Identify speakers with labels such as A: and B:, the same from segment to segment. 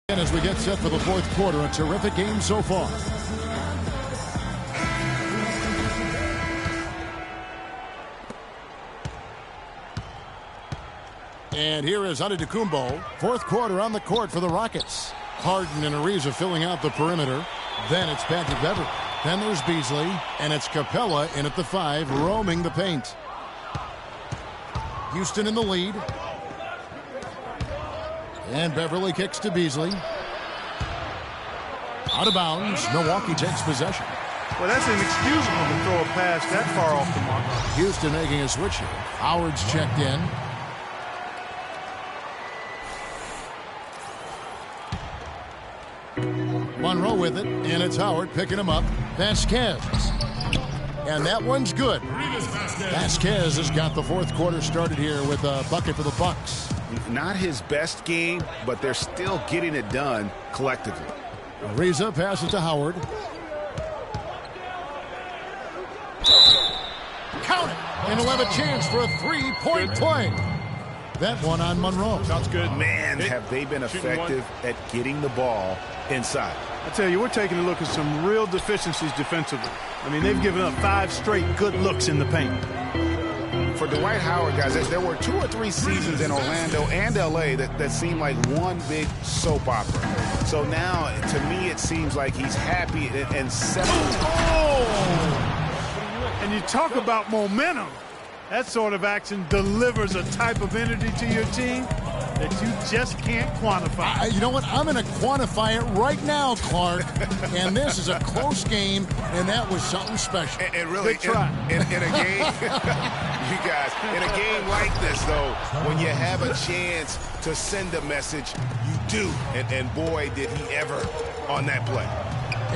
A: And as we get set for the fourth quarter, a terrific game so far. And here is Antetokounmpo. Fourth quarter on the court for the Rockets. Harden and Ariza filling out the perimeter. Then it's Patrick Beverley. Then there's Beasley. And it's Capella in at the 5, roaming the paint. Houston in the lead. And Beverley kicks to Beasley. Out of bounds. Milwaukee takes possession.
B: Well, that's inexcusable to throw a pass that far off the mark.
A: Houston making a switch here. Howard's checked in. Monroe with it, and it's Howard picking him up. Vasquez. And that one's good. Vasquez has got the fourth quarter started here with a bucket for the Bucks.
C: Not his best game, but they're still getting it done collectively.
A: Ariza passes to Howard. Count it! And he'll have a chance for a three-point play. That one on Monroe.
B: Sounds good.
C: Man, have they been effective at getting the ball inside.
B: I tell you, we're taking a look at some real deficiencies defensively. I mean, they've given up 5 straight good looks in the paint.
C: For Dwight Howard, guys, there were 2 or 3 seasons in Orlando and L.A. that seemed like one big soap opera. So now, to me, it seems like he's happy and settled.
B: Oh! And you talk about momentum. That sort of action delivers a type of energy to your team that you just can't quantify.
A: You know what? I'm going to quantify it right now, Clark. And this is a close game, and that was something special.
C: And really,
B: good try.
C: In a game, you guys, in a game like this, though, when you have a chance to send a message, you do. And boy, did he ever on that play.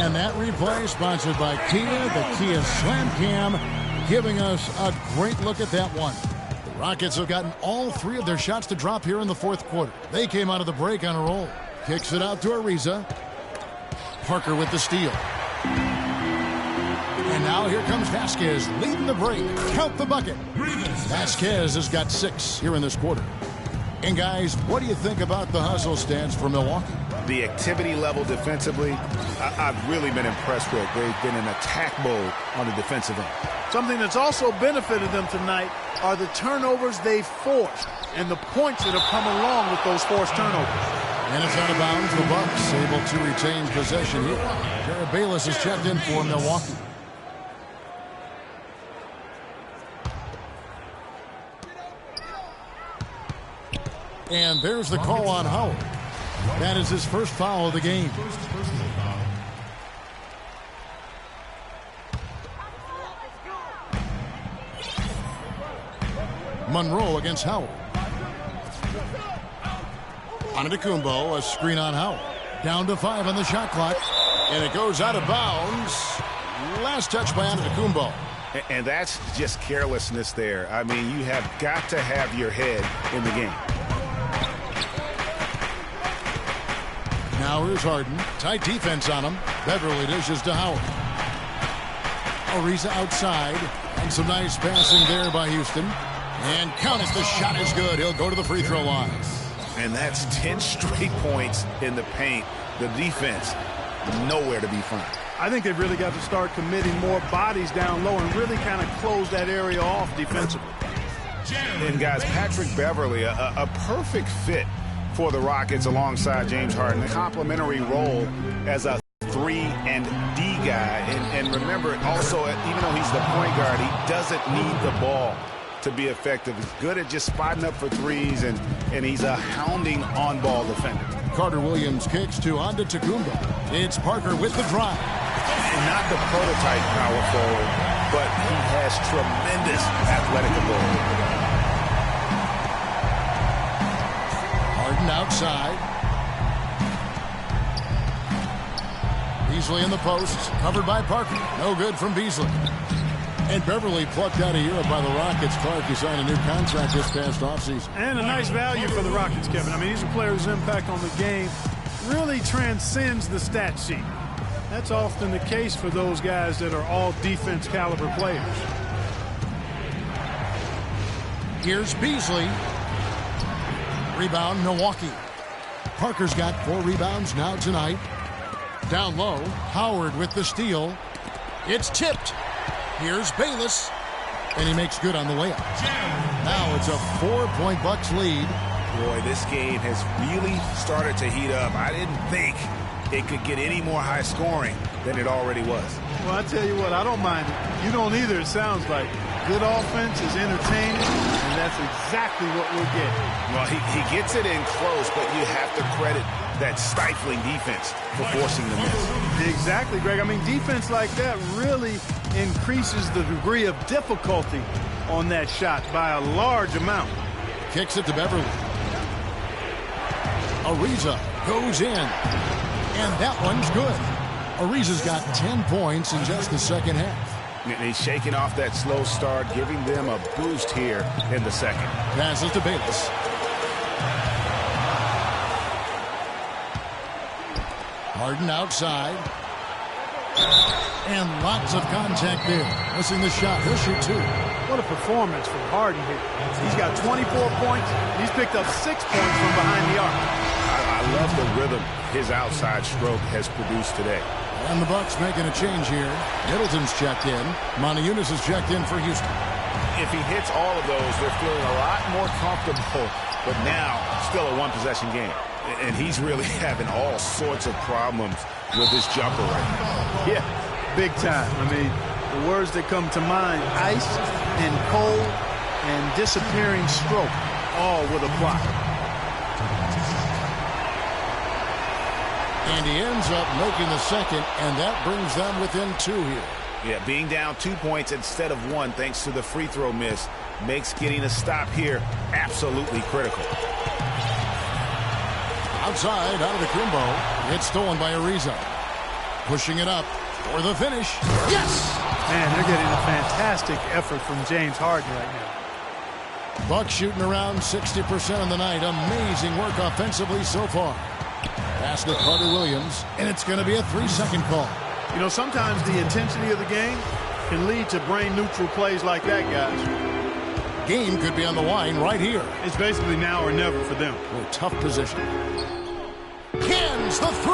A: And that replay sponsored by Kia, the Kia Slam Cam, giving us a great look at that one. The Rockets have gotten all 3 of their shots to drop here in the fourth quarter. They came out of the break on a roll. Kicks it out to Ariza. Parker with the steal. And now here comes Vasquez leading the break. Count the bucket. Vasquez has got 6 here in this quarter. And guys, what do you think about the hustle stance for Milwaukee?
C: The activity level defensively, I've really been impressed with. They've been in attack mode on the defensive end.
B: Something that's also benefited them tonight are the turnovers they've forced and the points that have come along with those forced turnovers.
A: And it's out of bounds. The Bucks able to retain possession here. Jared Bayless is checked in for Milwaukee. And there's the call on Howard. That is his first foul of the game. Monroe against Howard. Antetokounmpo, a screen on Howard. Down to 5 on the shot clock. And it goes out of bounds. Last touch by Antetokounmpo.
C: And that's just carelessness there. I mean, you have got to have your head in the game.
A: Now here's Harden. Tight defense on him. Beverley dishes to Howard. Ariza outside. And some nice passing there by Houston. And count it. The shot is good. He'll go to the free throw line.
C: And that's 10 straight points in the paint. The defense, nowhere to be found.
B: I think they've really got to start committing more bodies down low and really kind of close that area off defensively.
C: And guys, Patrick Beverley, a perfect fit for the Rockets alongside James Harden. A complementary role as a 3 and D guy. And remember, also, even though he's the point guard, he doesn't need the ball to be effective. He's good at just spotting up for threes, and he's a hounding on-ball defender.
A: Carter Williams kicks to Antetokounmpo. It's Parker with the drive.
C: Not the prototype power forward, but he has tremendous athletic ability.
A: Harden outside. Beasley in the post, covered by Parker. No good from Beasley. And Beverley plucked out of Europe by the Rockets. Clark, he signed a new contract this past offseason.
B: And a nice value for the Rockets, Kevin. I mean, he's a player whose impact on the game really transcends the stat sheet. That's often the case for those guys that are all defense caliber players.
A: Here's Beasley. Rebound, Milwaukee. Parker's got 4 rebounds now tonight. Down low, Howard with the steal. It's tipped. Here's Bayless. And he makes good on the layup. Now it's a 4-point Bucks lead.
C: Boy, this game has really started to heat up. I didn't think it could get any more high scoring than it already was.
B: Well, I tell you what, I don't mind it. You don't either, it sounds like. Good offense is entertaining, and that's exactly what we're getting.
C: Well, he gets it in close, but you have to credit that stifling defense for forcing the miss.
B: Exactly, Greg. I mean, defense like that really increases the degree of difficulty on that shot by a large amount.
A: Kicks it to Beverly. Ariza goes in. And that one's good. Ariza's got 10 points in just the second half.
C: And he's shaking off that slow start, giving them a boost here in the second.
A: Passes to Bayless. Harden outside. And lots of contact there. Missing the shot. He'll shoot 2.
B: What a performance from Harden here. He's got 24 points. He's picked up 6 points from behind the arc.
C: I love the rhythm his outside stroke has produced today.
A: And the Bucks making a change here. Middleton's checked in. Montejunas is checked in for Houston.
C: If he hits all of those, they're feeling a lot more comfortable. But now, still a one-possession game. And he's really having all sorts of problems with his jumper right now.
B: Yeah, big time. I mean, the words that come to mind, ice and cold and disappearing stroke, all with a block.
A: And he ends up making the second, and that brings them within 2 here.
C: Yeah, being down 2 points instead of 1 thanks to the free throw miss makes getting a stop here absolutely critical.
A: Outside, out of the Kumbo. It's stolen by Ariza. Pushing it up for the finish. Yes!
B: Man, they're getting a fantastic effort from James Harden right now.
A: Bucks shooting around 60% on the night. Amazing work offensively so far. Pass to Carter Williams, and it's going to be a 3-second call.
B: You know, sometimes the intensity of the game can lead to brain-neutral plays like that, guys.
A: Game could be on the line right here.
B: It's basically now or never for them.
A: Oh, tough position. Cans the 3.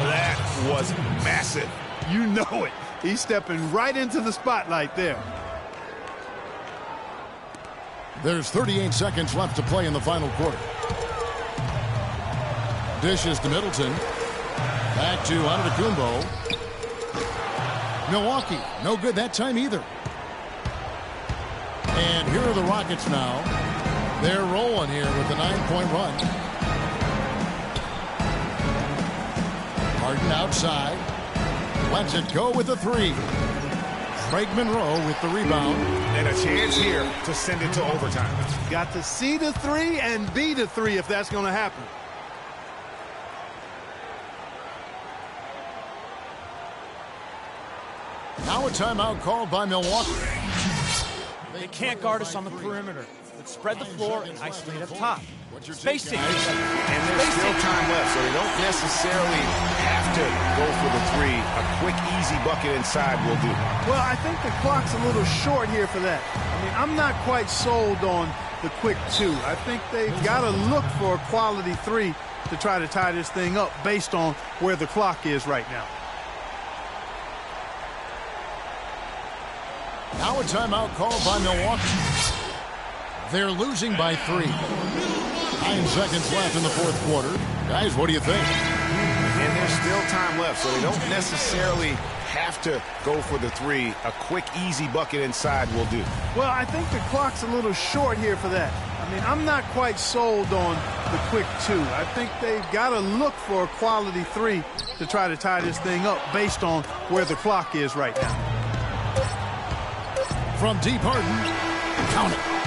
C: That was massive.
B: You know it. He's stepping right into the spotlight there.
A: There's 38 seconds left to play in the final quarter. Dishes to Middleton. Back to Antetokounmpo. Milwaukee, no good that time either. And here are the Rockets now. They're rolling here with a 9-point run. Harden outside. Lets it go with the 3. Craig Monroe with the rebound.
C: And a chance here to send it to overtime.
B: Got to see the 3 and be the 3 if that's going to happen.
A: Now a timeout called by Milwaukee.
D: They can't guard us on the perimeter. Let's spread the floor and isolate up top. Spacing.
C: And there's still time left, so they don't necessarily have to go for the 3. A quick, easy bucket inside will do.
B: Well, I think the clock's a little short here for that. I mean, I'm not quite sold on the quick 2. I think they've got to look for a quality 3 to try to tie this thing up based on where the clock is right now.
A: Now a timeout called by Milwaukee. They're losing by 3. 9 seconds left in the fourth quarter. Guys, what do you think?
C: And there's still time left, so they don't necessarily have to go for the 3. A quick, easy bucket inside will do.
B: Well, I think the clock's a little short here for that. I mean, I'm not quite sold on the quick 2. I think they've got to look for a quality 3 to try to tie this thing up based on where the clock is right now.
A: From deep, Harden. Count it.